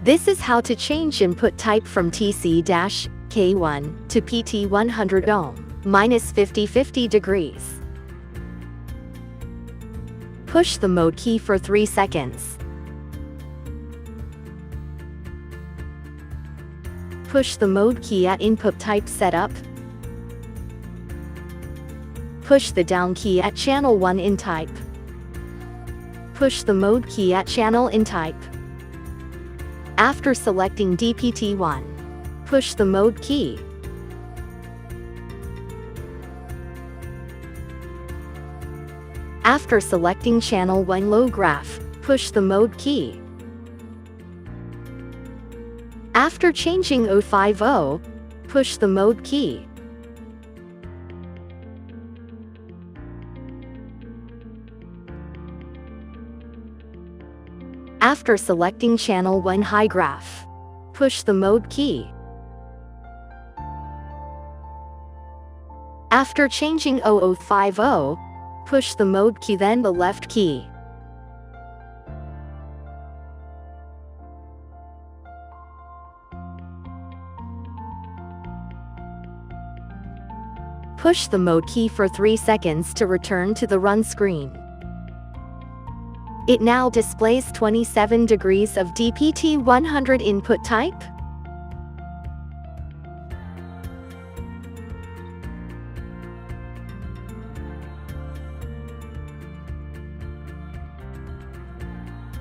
This is how to change input type from TC-K1 to PT100 minus 50 degrees. Push the mode key for 3 seconds. Push the mode key at input type setup. Push the down key at channel 1 in type. Push the mode key at channel in type. After selecting DPT1, push the mode key. After selecting channel 1 low graph, push the mode key. After changing 050, push the mode key. After selecting channel 1 high graph, push the mode key. After changing 0050, push the mode key, then the left key. Push the mode key for 3 seconds to return to the run screen. It now displays 27 degrees of DPT100 input type.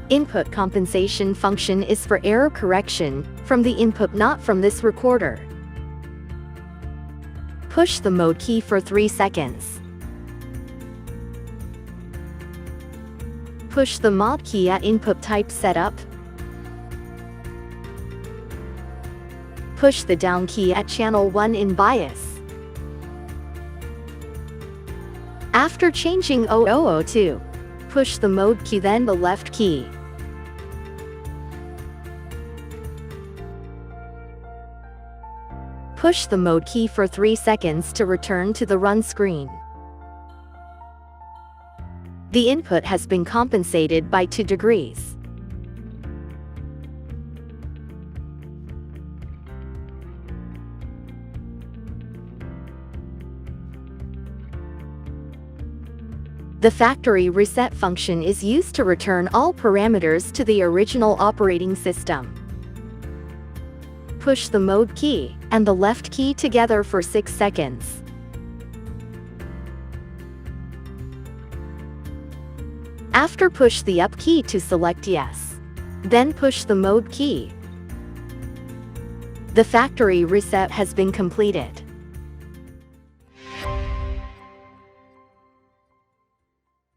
Input compensation function is for error correction from the input, not from this recorder. Push the mode key for 3 seconds. Push the mod key at input type setup. Push the down key at channel 1 in bias. After changing 0002, push the mode key, then the left key. Push the mode key for 3 seconds to return to the run screen. The input has been compensated by 2 degrees. The factory reset function is used to return all parameters to the original operating system. Push the mode key and the left key together for 6 seconds. After, push the up key to select yes. Then push the mode key. The factory reset has been completed.